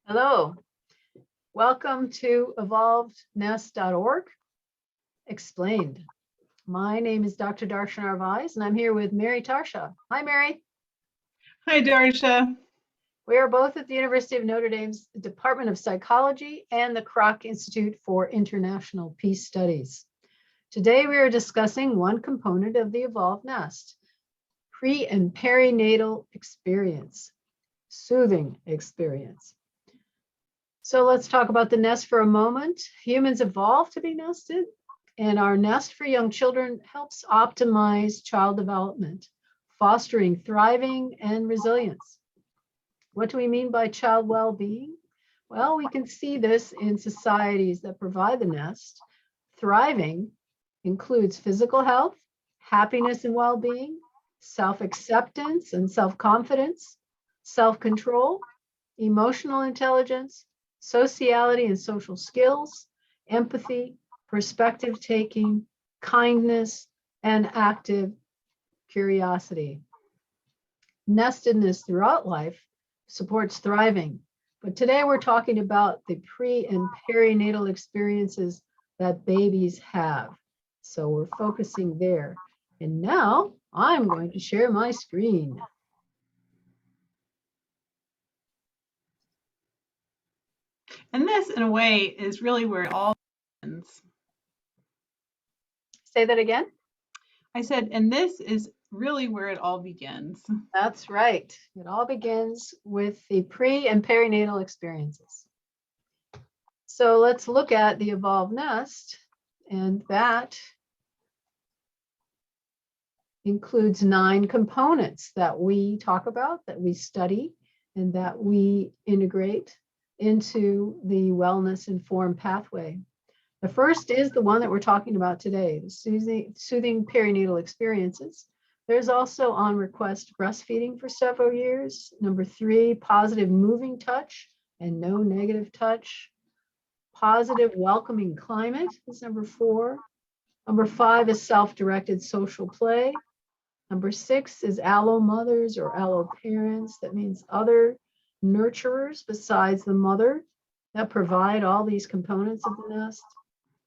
Hello, welcome to evolvednest.org explained. My name is Dr. Darshana Arvais, and I'm here with Mary Tarsha. Hi, Mary. Hi, Darsha. We are both at the University of Notre Dame's Department of Psychology and the Kroc Institute for International Peace Studies. Today, we are discussing one component of the evolved nest, pre- and perinatal experience, soothing experience. So let's talk about the nest for a moment. Humans evolved to be nested, and our nest for young children helps optimize child development, fostering thriving and resilience. What do we mean by child well-being? Well, we can see this in societies that provide the nest. Thriving includes physical health, happiness and well-being, self-acceptance and self-confidence, self-control, emotional intelligence, sociality and social skills, empathy, perspective taking, kindness, and active curiosity. Nestedness throughout life supports thriving, but today we're talking about the pre- and perinatal experiences that babies have. So we're focusing there. And now I'm going to share my screen. And this, in a way, is really where it all begins. Say that again. I said, and this is really where it all begins. That's right. It all begins with the pre- and perinatal experiences. So let's look at the evolved nest, and that includes 9 components that we talk about, that we study, and that we integrate into the wellness informed pathway. The first is the one that we're talking about today, the soothing perinatal experiences. There's also on request breastfeeding for several years. Number 3, positive moving touch and no negative touch. Positive welcoming climate is number 4. Number 5 is self-directed social play. Number 6 is allo mothers or allo parents. That means other nurturers besides the mother that provide all these components of the nest.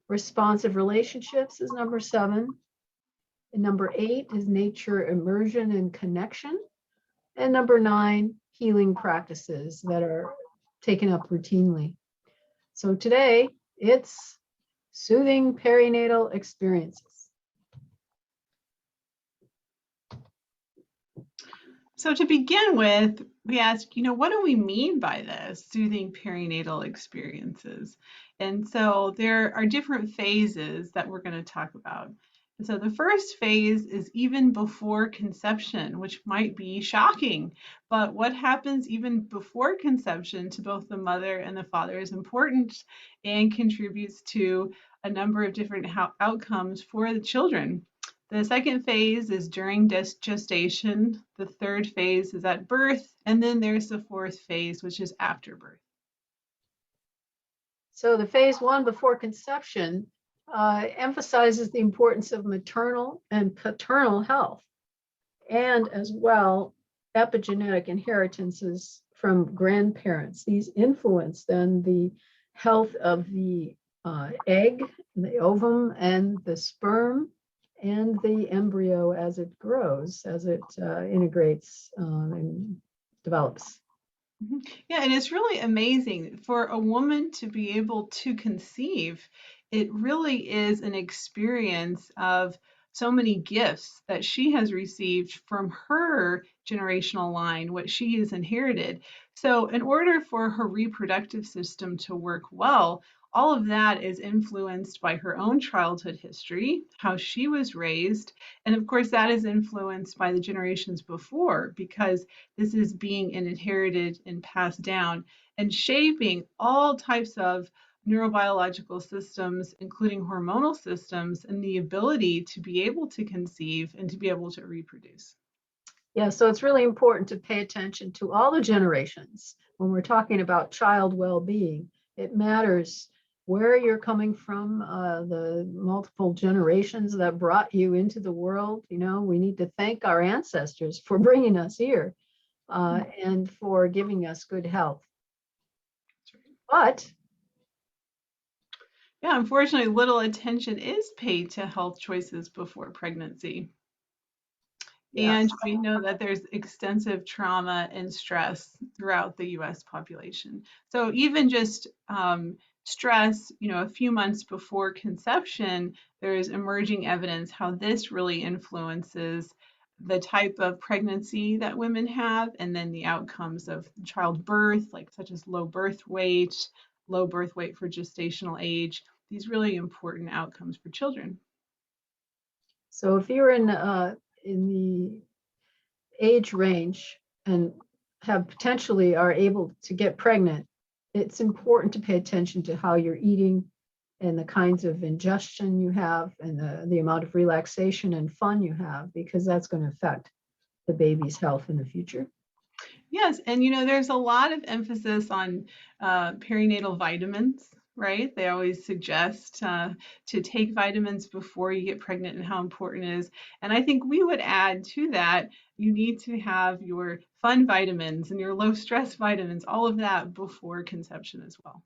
Responsive relationships is number 7. And number 8 is nature immersion and connection. And number 9, healing practices that are taken up routinely. So today it's soothing perinatal experiences. So to begin with, we ask, what do we mean by this, soothing perinatal experiences? And so there are different phases that we're going to talk about. And so the first phase is even before conception, which might be shocking, but what happens even before conception to both the mother and the father is important and contributes to a number of different outcomes for the children. The second phase is during gestation. The third phase is at birth. And then there's the fourth phase, which is after birth. So the phase 1 before conception emphasizes the importance of maternal and paternal health, and as well epigenetic inheritances from grandparents. These influence then the health of the egg, the ovum, and the sperm, and the embryo as it grows, as it integrates and develops. Yeah, and it's really amazing for a woman to be able to conceive. It really is an experience of so many gifts that she has received from her generational line, what she has inherited. So in order for her reproductive system to work well, all of that is influenced by her own childhood history, how she was raised, and of course that is influenced by the generations before, because this is being inherited and passed down and shaping all types of neurobiological systems, including hormonal systems, and the ability to be able to conceive and to be able to reproduce. Yeah, so it's really important to pay attention to all the generations. When we're talking about child well-being, it matters where you're coming from, the multiple generations that brought you into the world. We need to thank our ancestors for bringing us here and for giving us good health. But Yeah, unfortunately, little attention is paid to health choices before pregnancy. And yes, we know that there's extensive trauma and stress throughout the US population. So even just stress, a few months before conception, there's emerging evidence how this really influences the type of pregnancy that women have, and then the outcomes of childbirth, like such as low birth weight for gestational age, these really important outcomes for children. so if you're in the age range and have potentially are able to get pregnant, it's important to pay attention to how you're eating and the kinds of ingestion you have and the amount of relaxation and fun you have, because that's going to affect the baby's health in the future. Yes, and there's a lot of emphasis on perinatal vitamins, right? They always suggest to take vitamins before you get pregnant and how important it is. And I think we would add to that, you need to have your fun vitamins and your low stress vitamins, all of that before conception as well.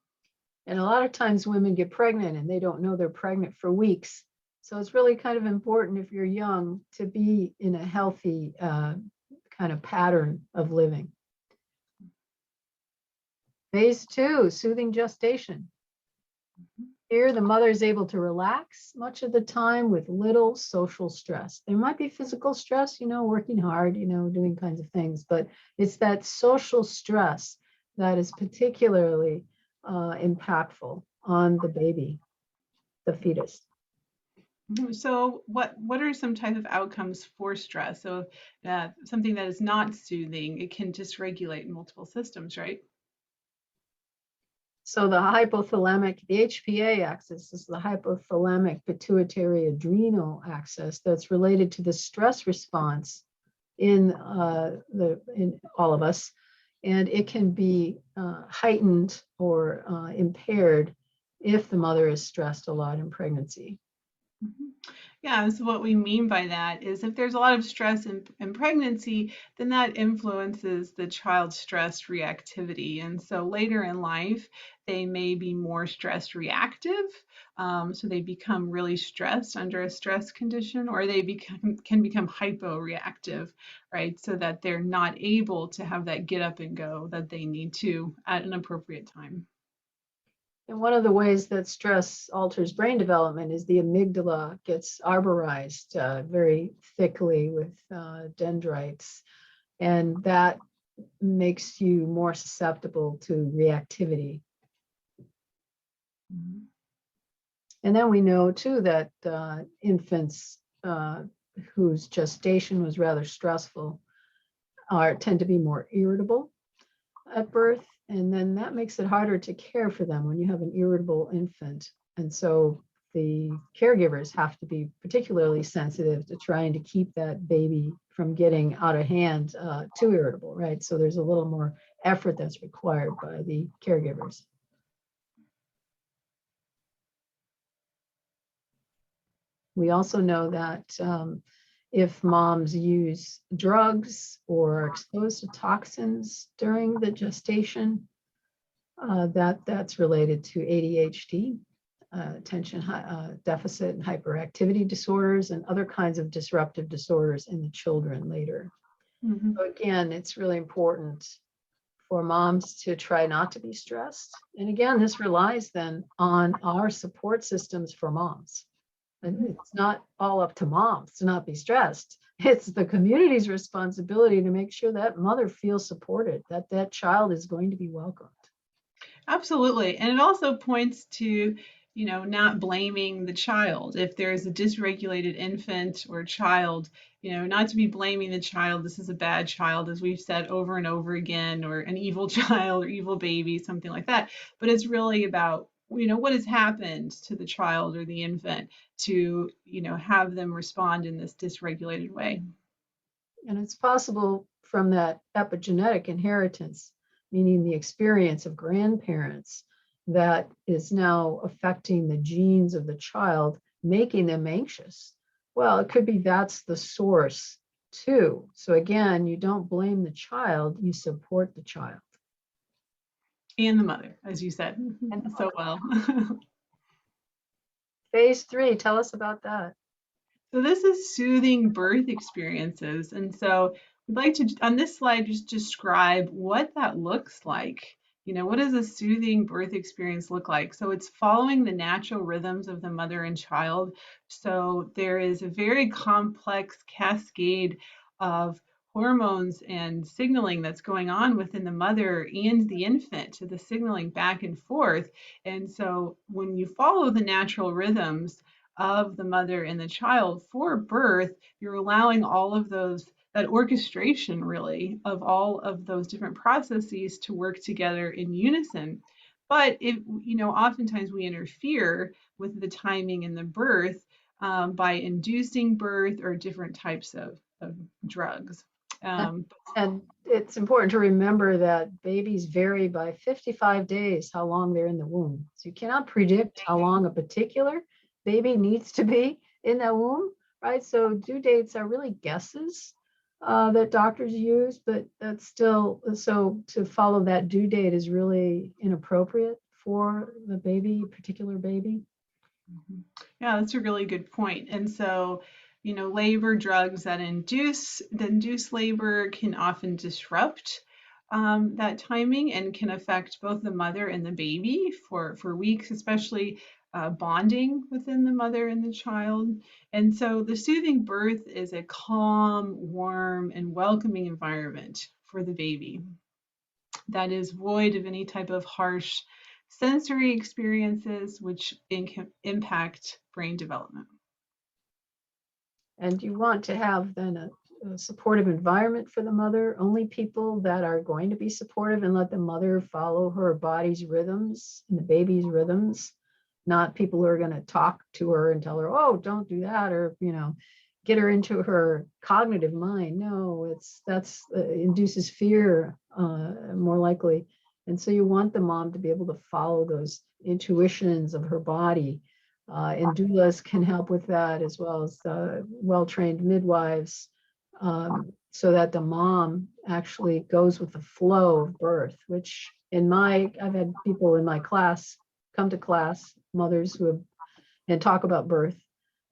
And a lot of times women get pregnant and they don't know they're pregnant for weeks. So it's really kind of important if you're young to be in a healthy kind of pattern of living. Phase 2, soothing gestation. Here, the mother is able to relax much of the time with little social stress. There might be physical stress, working hard, doing kinds of things, but it's that social stress that is particularly impactful on the baby, the fetus. So what are some type of outcomes for stress? So something that is not soothing, it can dysregulate multiple systems, right? So the HPA axis is the hypothalamic pituitary adrenal axis that's related to the stress response in all of us, and it can be heightened or impaired if the mother is stressed a lot in pregnancy. Mhm. Yeah, so what we mean by that is if there's a lot of stress in pregnancy, then that influences the child's stress reactivity. And so later in life, they may be more stress reactive. So they become really stressed under a stress condition, or they can become hyporeactive, right? So that they're not able to have that get up and go that they need to at an appropriate time. And one of the ways that stress alters brain development is the amygdala gets arborized very thickly with dendrites, and that makes you more susceptible to reactivity. Mhm. And then we know too that infants whose gestation was rather stressful tend to be more irritable at birth, and then that makes it harder to care for them when you have an irritable infant. And so the caregivers have to be particularly sensitive to trying to keep that baby from getting out of hand too irritable, right? So there's a little more effort that's required by the caregivers. We also know that if moms use drugs or are exposed to toxins during the gestation, that's related to ADHD, attention deficit and hyperactivity disorders, and other kinds of disruptive disorders in the children later. Mhm. So again, it's really important for moms to try not to be stressed. And again, this relies then on our support systems for moms. And it's not all up to moms to not be stressed. It's the community's responsibility to make sure that mother feels supported, that that child is going to be welcomed. Absolutely. And it also points to, not blaming the child. If there's a dysregulated infant or child, not to be blaming the child. This is a bad child, as we've said over and over again, or an evil child or evil baby, something like that. But it's really about, what has happened to the child or the infant to, have them respond in this dysregulated way. And it's possible from that epigenetic inheritance, meaning the experience of grandparents, that is now affecting the genes of the child, making them anxious. Well, it could be that's the source too. So again, you don't blame the child, you support the child. And the mother, as you said And so well. phase 3, tell us about that. So this is soothing birth experiences. And so we'd like to, on this slide, just describe what that looks like. You know, what does a soothing birth experience look like? So it's following the natural rhythms of the mother and child. So there is a very complex cascade of hormones and signaling that's going on within the mother and the infant, the signaling back and forth. And so when you follow the natural rhythms of the mother and the child for birth, you're allowing all of those, that orchestration really of all of those different processes to work together in unison. But if, you know, oftentimes we interfere with the timing and the birth by inducing birth or different types of drugs. Um, And it's important to remember that babies vary by 55 days how long they're in the womb. So you cannot predict how long a particular baby needs to be in that womb, right? So due dates are really guesses that doctors use, but that's still, so to follow that due date is really inappropriate for the baby, particular baby. Yeah, that's a really good point. And so, you know, labor drugs that induce labor can often disrupt that timing and can affect both the mother and the baby for weeks, especially bonding within the mother and the child. And so the soothing birth is a calm, warm, and welcoming environment for the baby that is void of any type of harsh sensory experiences which impact brain development. And you want to have then a supportive environment for the mother, only people that are going to be supportive, and let the mother follow her body's rhythms and the baby's rhythms, not people who are going to talk to her and tell her, oh, don't do that, or, you know, get her into her cognitive mind. No, that's induces fear more likely. And so you want the mom to be able to follow those intuitions of her body. And doulas can help with that, as well as well-trained midwives, so that the mom actually goes with the flow of birth, which I've had people in my class come to class, mothers who have, and talk about birth,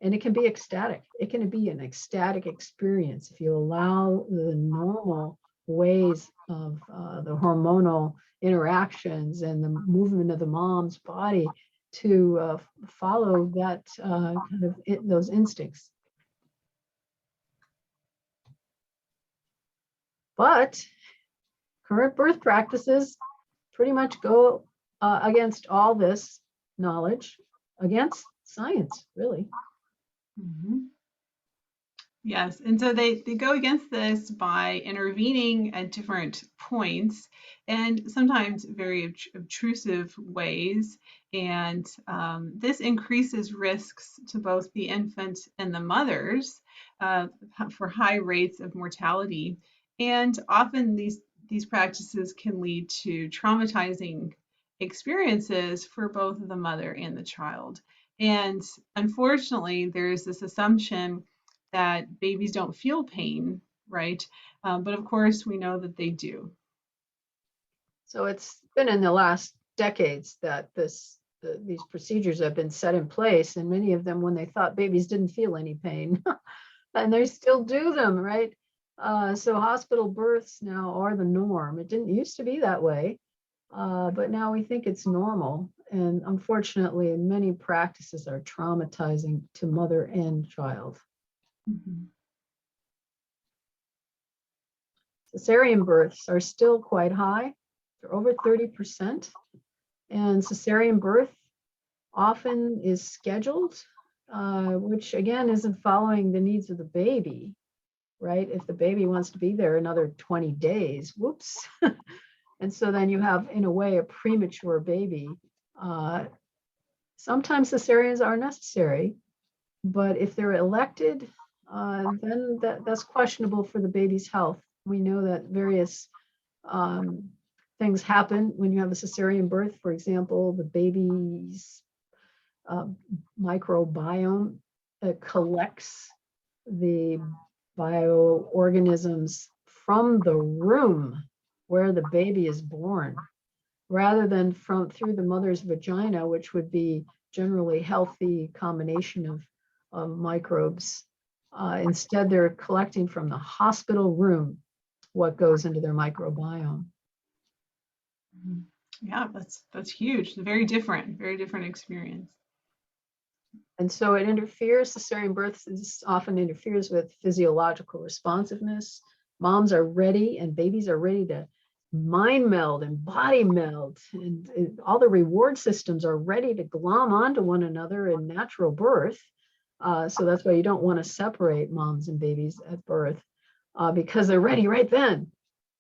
and it can be ecstatic. It can be an ecstatic experience if you allow the normal ways of the hormonal interactions and the movement of the mom's body to follow that those instincts. But current birth practices pretty much go against all this knowledge, against science, really. Mm-hmm. Yes, and so they go against this by intervening at different points and sometimes very obtrusive ways. And this increases risks to both the infant and the mothers for high rates of mortality. And often these practices can lead to traumatizing experiences for both the mother and the child. And unfortunately, there's this assumption that babies don't feel pain, right? But of course, we know that they do. So it's been in the last decades that these procedures have been set in place, and many of them when they thought babies didn't feel any pain, and they still do them, right? So hospital births now are the norm. It didn't used to be that way, but now we think it's normal. And unfortunately, many practices are traumatizing to mother and child. Mm-hmm. Cesarean births are still quite high. They're over 30%. And cesarean birth often is scheduled, which again isn't following the needs of the baby, right? If the baby wants to be there another 20 days, whoops. And so then you have, in a way, a premature baby. Sometimes cesareans are necessary, but if they're elected, then that's questionable for the baby's health. We know that various things happen when you have a cesarean birth. For example, the baby's microbiome collects the bioorganisms from the room where the baby is born. rather than through the mother's vagina, which would be generally healthy combination of microbes. Instead, they're collecting from the hospital room what goes into their microbiome. Yeah, that's huge. Very different experience. And so it interferes, cesarean birth often interferes with physiological responsiveness. Moms are ready and babies are ready to mind meld and body meld, and all the reward systems are ready to glom onto one another in natural birth. So that's why you don't want to separate moms and babies at birth, because they're ready right then.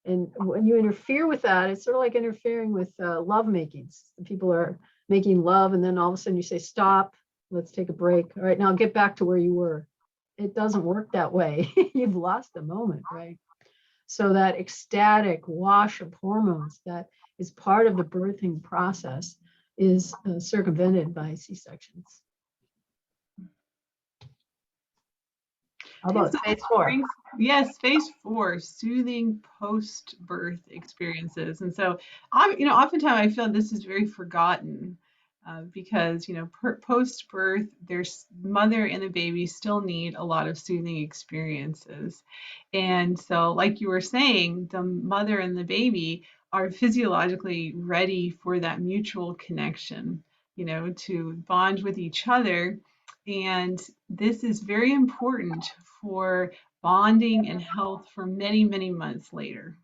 And when you interfere with that, it's sort of like interfering with love makings. People are making love, and then all of a sudden you say, stop, let's take a break. All right, now get back to where you were. It doesn't work that way. You've lost the moment, right? So that ecstatic wash of hormones that is part of the birthing process is circumvented by C-sections. How about phase 4? Yes, phase 4, soothing post-birth experiences. And so, oftentimes I feel this is very forgotten because, post-birth, there's mother and the baby still need a lot of soothing experiences. And so, like you were saying, the mother and the baby are physiologically ready for that mutual connection, to bond with each other. And this is very important for bonding and health for many, many months later.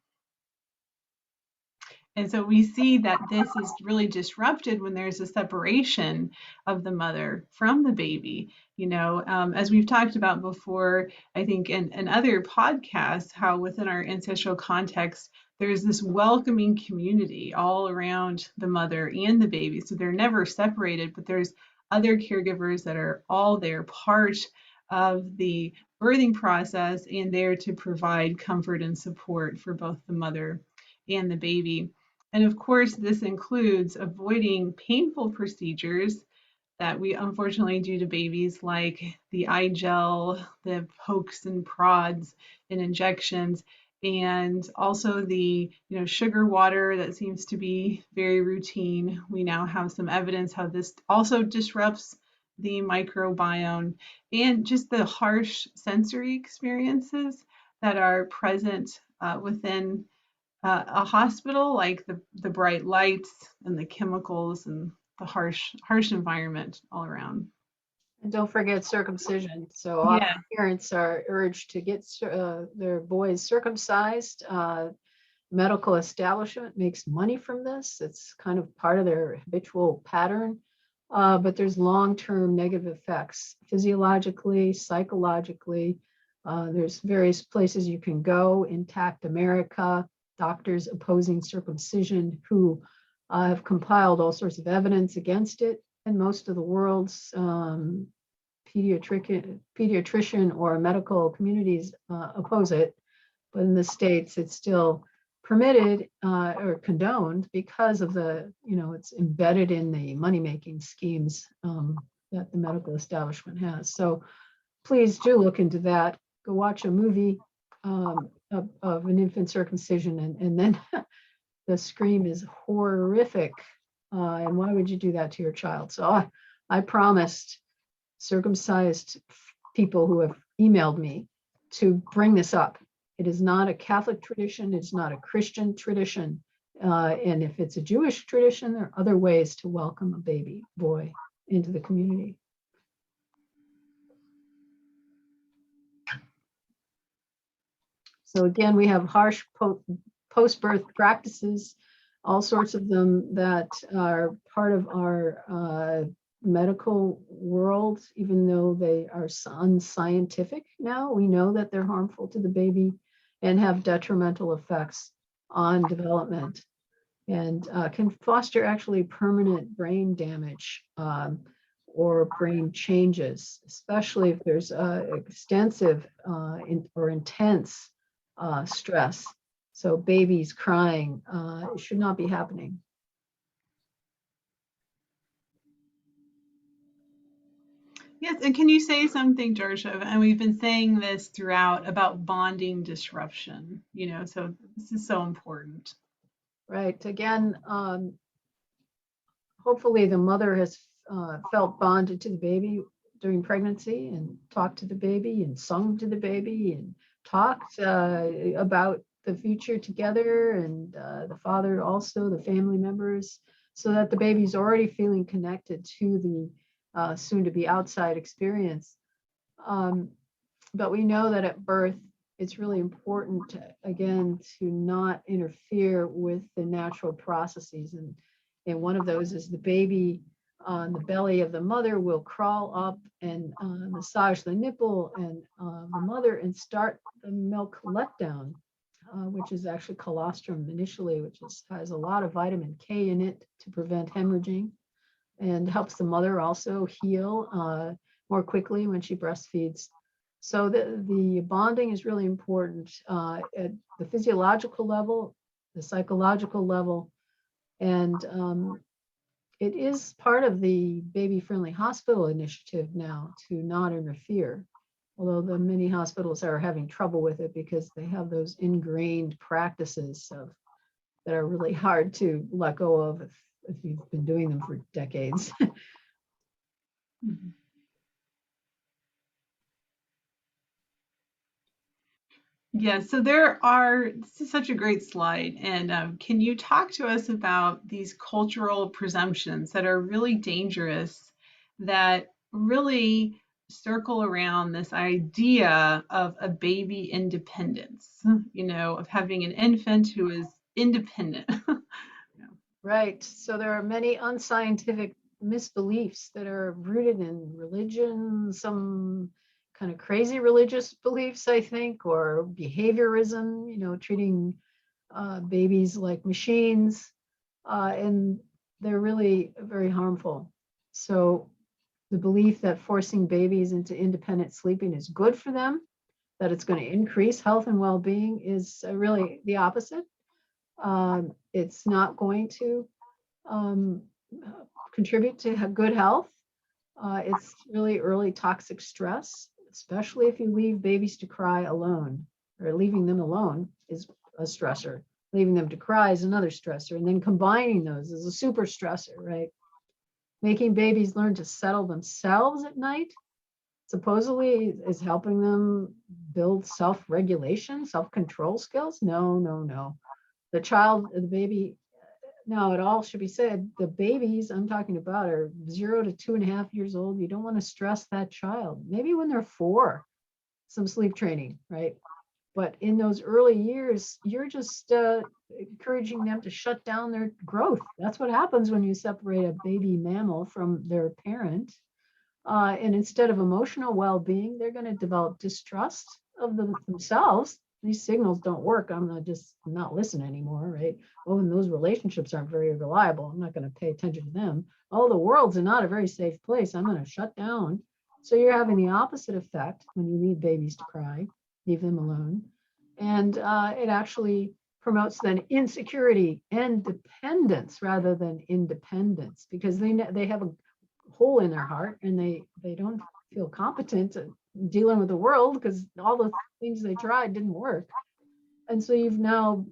And so we see that this is really disrupted when there's a separation of the mother from the baby. As we've talked about before, I think in other podcasts, how within our ancestral context, there's this welcoming community all around the mother and the baby. So they're never separated, but there's other caregivers that are all there, part of the birthing process, and there to provide comfort and support for both the mother and the baby. And of course, this includes avoiding painful procedures that we unfortunately do to babies, like the eye gel, the pokes and prods and injections, and also the sugar water that seems to be very routine. We now have some evidence how this also disrupts the microbiome, and just the harsh sensory experiences that are present within a hospital, like the bright lights and the chemicals and the harsh environment all around. And don't forget circumcision. So Yeah. often parents are urged to get their boys circumcised. Medical establishment makes money from this. It's kind of part of their habitual pattern. But there's long-term negative effects, physiologically, psychologically. There's various places you can go, Intact America, doctors opposing circumcision, who have compiled all sorts of evidence against it. And most of the world's pediatrician or medical communities oppose it. But in the States, it's still permitted or condoned because of it's embedded in the money-making schemes that the medical establishment has. So please do look into that. Go watch a movie of an infant circumcision, and then the scream is horrific. And why would you do that to your child? So I promised circumcised people who have emailed me to bring this up. It is not a Catholic tradition. It's not a Christian tradition. And if it's a Jewish tradition, there are other ways to welcome a baby boy into the community. So again, we have harsh post-birth practices, all sorts of them that are part of our medical world, even though they are unscientific now. We know that they're harmful to the baby and have detrimental effects on development, and can foster actually permanent brain damage or brain changes, especially if there's extensive or intense stress. So babies crying should not be happening. Yes, and can you say something, Georgia? And we've been saying this throughout about bonding disruption, so this is so important. Right. Again, hopefully the mother has felt bonded to the baby during pregnancy and talked to the baby and sung to the baby and talked about the future together, and the father also, the family members, so that the baby's already feeling connected to the soon to be outside experience. But we know that at birth, it's really important, again, to not interfere with the natural processes. And one of those is the baby on the belly of the mother will crawl up and massage the nipple and the mother and start the milk letdown, which is actually colostrum initially, which has a lot of vitamin K in it to prevent hemorrhaging and helps the mother also heal more quickly when she breastfeeds. So the bonding is really important at the physiological level, the psychological level, and it is part of the baby-friendly hospital initiative now to not interfere, although the many hospitals are having trouble with it because they have those ingrained practices that are really hard to let go of if you've been doing them for decades. Mhm. Yeah, so this is such a great slide. And can you talk to us about these cultural presumptions that are really dangerous, that really circle around this idea of a baby independence, of having an infant who is independent? Yeah. Right. So there are many unscientific misbeliefs that are rooted in religion, some kind of crazy religious beliefs, I think, or behaviorism, treating babies like machines. And they're really very harmful. So the belief that forcing babies into independent sleeping is good for them, that it's going to increase health and well-being, is really the opposite. It's not going to um, contribute to good health. It's really early toxic stress, especially if you leave babies to cry alone, or leaving them alone is a stressor. Leaving them to cry is another stressor. And then combining those is a super stressor, right? Making babies learn to settle themselves at night supposedly is helping them build self-regulation, self-control skills. No, no, no. The baby, now it all should be said, the babies I'm talking about are 0 to 2.5 years old. You don't want to stress that child. Maybe when they're 4, some sleep training, right? But in those early years, you're just encouraging them to shut down their growth. That's what happens when you separate a baby mammal from their parent. And instead of emotional well-being, they're going to develop distrust of themselves. These signals don't work. I'm not listening anymore, right? Oh, and those relationships aren't very reliable. I'm not going to pay attention to them. Oh, the world's not a very safe place. I'm going to shut down. So you're having the opposite effect when you leave babies to cry, leave them alone. And it actually promotes then insecurity and dependence rather than independence, because they have a hole in their heart and they don't feel competent at dealing with the world because all the things they tried didn't work. And so you've now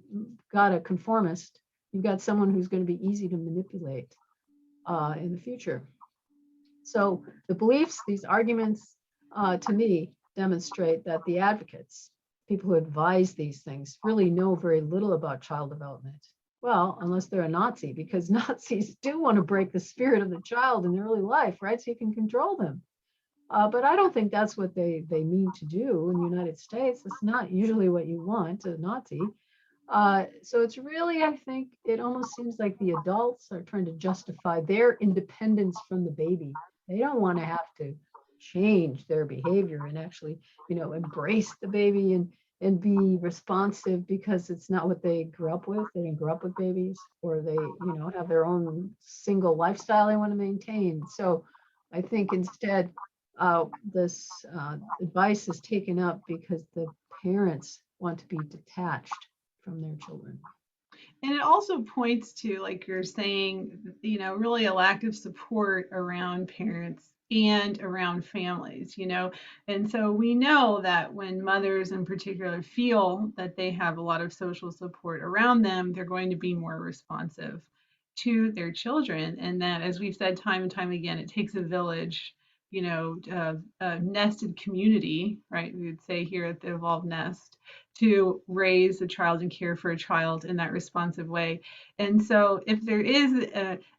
got a conformist. You've got someone who's going to be easy to manipulate in the future. So the beliefs, these arguments, to me, demonstrate that the advocates, people who advise these things, really know very little about child development. Well, unless they're a Nazi, because Nazis do want to break the spirit of the child in early life, right? So you can control them. But I don't think that's what they mean to do in the United States. It's not usually what you want, a Nazi. So it's really, I think, it almost seems like the adults are trying to justify their independence from the baby. They don't want to have to change their behavior and actually, embrace the baby and be responsive, because it's not what they grew up with. They didn't grow up with babies, or they, have their own single lifestyle they want to maintain. So I think instead, this advice is taken up because the parents want to be detached from their children. And it also points to, like you're saying, really a lack of support around parents and around families, And so we know that when mothers in particular feel that they have a lot of social support around them, they're going to be more responsive to their children. And that, as we've said time and time again, it takes a village, a nested community, right? We would say here at the Evolved Nest, to raise a child and care for a child in that responsive way. And so if there is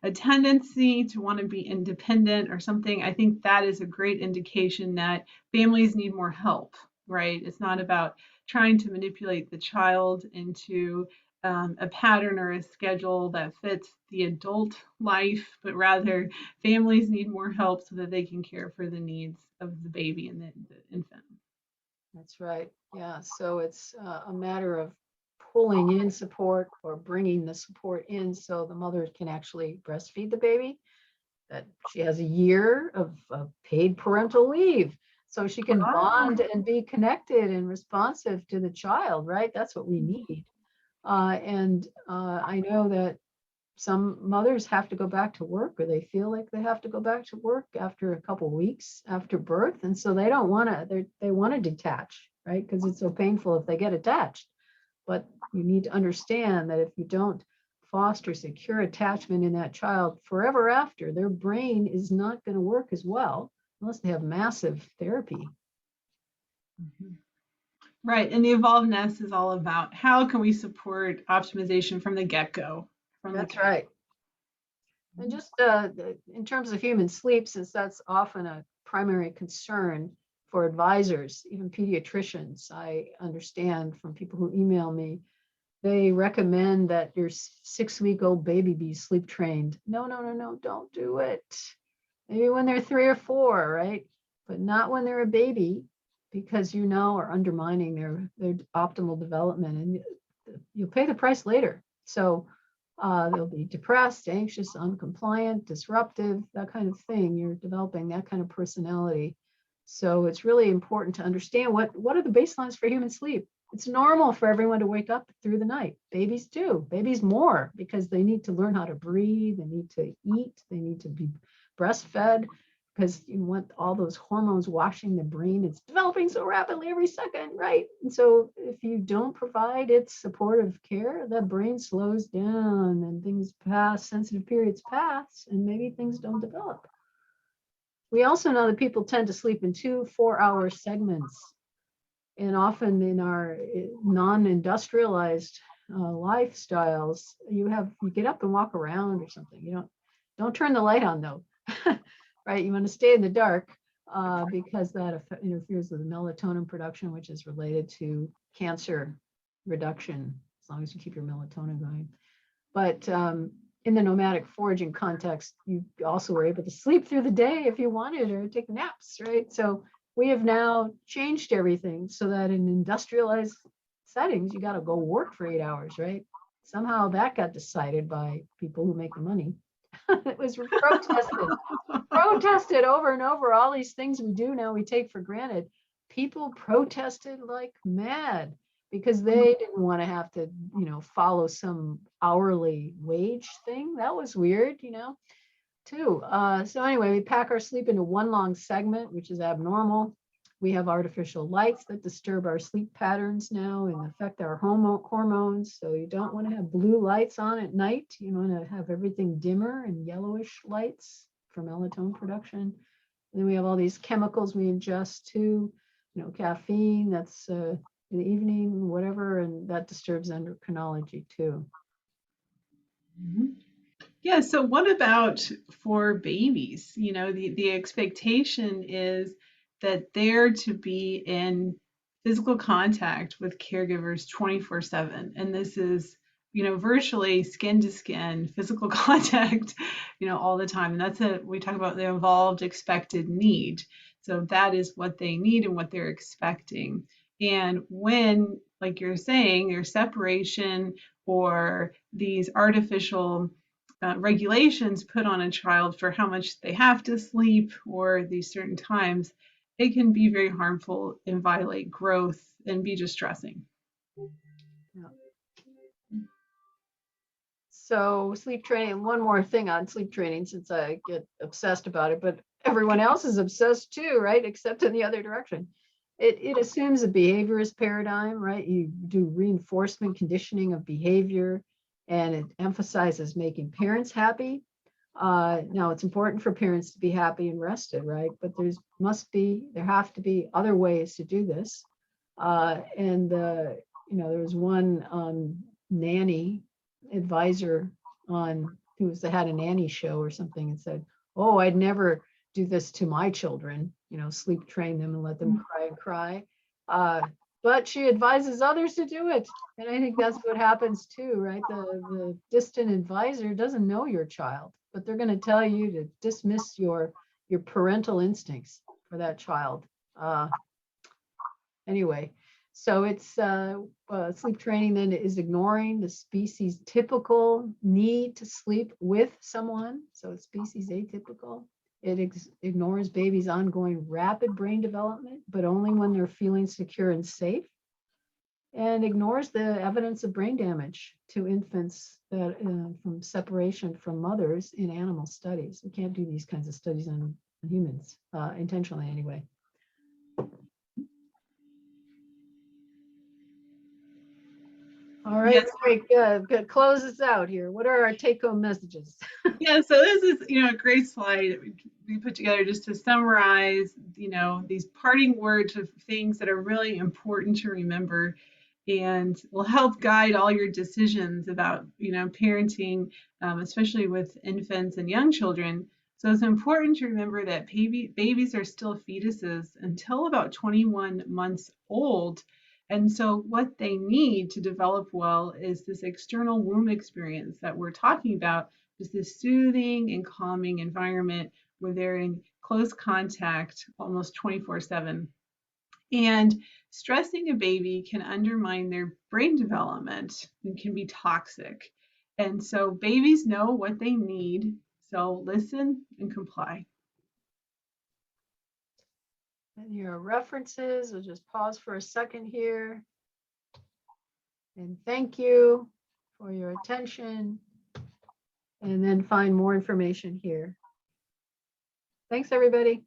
a tendency to want to be independent or something, I think that is a great indication that families need more help, right? It's not about trying to manipulate the child into a pattern or a schedule that fits the adult life, but rather families need more help so that they can care for the needs of the baby and the infant. That's right. Yeah. So it's a matter of pulling in support or bringing the support in so the mother can actually breastfeed the baby, that she has a year of paid parental leave so she can bond and be connected and responsive to the child, right? That's what we need. And I know that some mothers have to go back to work, or they feel like they have to go back to work after a couple weeks after birth. And so they don't want to, they want to detach, right? Because it's so painful if they get attached. But you need to understand that if you don't foster secure attachment in that child forever after, their brain is not going to work as well unless they have massive therapy. Mhm. Right. And the Evolved Nest is all about how can we support optimization from the get-go. That's right. And just in terms of human sleep, since that's often a primary concern for advisors, even pediatricians, I understand from people who email me, they recommend that your 6-week-old baby be sleep trained. No, no, no, no, don't do it. Maybe when they're 3 or 4, right? But not when they're a baby, because you now are undermining their optimal development, and you'll pay the price later. So they'll be depressed, anxious, uncompliant, disruptive, that kind of thing. You're developing that kind of personality. So it's really important to understand what are the baselines for human sleep. It's normal for everyone to wake up through the night. Babies do. Babies more, because they need to learn how to breathe. They need to eat. They need to be breastfed, because you want all those hormones washing the brain. It's developing so rapidly every second, right? And so if you don't provide its supportive care, the brain slows down and things pass, sensitive periods pass, and maybe things don't develop. We also know that people tend to sleep in 2 4-hour segments. And often in our non-industrialized lifestyles, you get up and walk around or something. You don't turn the light on though. Right? You want to stay in the dark because that interferes with the melatonin production, which is related to cancer reduction, as long as you keep your melatonin going. But in the nomadic foraging context, you also were able to sleep through the day if you wanted, or take naps, right? So we have now changed everything so that in industrialized settings, you got to go work for 8 hours, right? Somehow that got decided by people who make the money. It was protested over and over. All these things we do now, we take for granted. People protested like mad because they didn't want to have to, follow some hourly wage thing. That was weird, too. So anyway, we pack our sleep into one long segment, which is abnormal. We have artificial lights that disturb our sleep patterns now and affect our hormones. So you don't want to have blue lights on at night. You want to have everything dimmer and yellowish lights for melatonin production. And then we have all these chemicals we ingest too, caffeine, that's in the evening, whatever, and that disturbs endocrinology too. Mm-hmm. Yeah, so what about for babies? The expectation is that they're to be in physical contact with caregivers 24/7. And this is, virtually skin to skin physical contact, all the time. And we talk about the evolved expected need. So that is what they need and what they're expecting. And when, like you're saying, there's separation or these artificial regulations put on a child for how much they have to sleep or these certain times, it can be very harmful and violate growth and be distressing. Yeah. So sleep training, one more thing on sleep training, since I get obsessed about it, but everyone else is obsessed too, right? Except in the other direction. It assumes a behaviorist paradigm, right? You do reinforcement conditioning of behavior, and it emphasizes making parents happy. Now it's important for parents to be happy and rested, right? But there have to be other ways to do this. And there was one nanny advisor had a nanny show or something and said, "Oh, I'd never do this to my children, sleep train them and let them cry and cry." But she advises others to do it. And I think that's what happens too, right? The distant advisor doesn't know your child, but they're going to tell you to dismiss your parental instincts for that child. Anyway, so it's sleep training then is ignoring the species typical need to sleep with someone. So it's species atypical. It ignores babies' ongoing rapid brain development, but only when they're feeling secure and safe, and ignores the evidence of brain damage to infants that from separation from mothers in animal studies. We can't do these kinds of studies on humans intentionally anyway. All right, Yes. great, good. Close us out here. What are our take-home messages? Yeah, so this is, a great slide that we put together just to summarize, these parting words of things that are really important to remember and will help guide all your decisions about, parenting, especially with infants and young children. So it's important to remember that babies are still fetuses until about 21 months old. And so what they need to develop well is this external womb experience that we're talking about, just this soothing and calming environment where they're in close contact almost 24/7. And stressing a baby can undermine their brain development and can be toxic. And so babies know what they need. So listen and comply. And your references, we'll just pause for a second here. And thank you for your attention. And then find more information here. Thanks, everybody.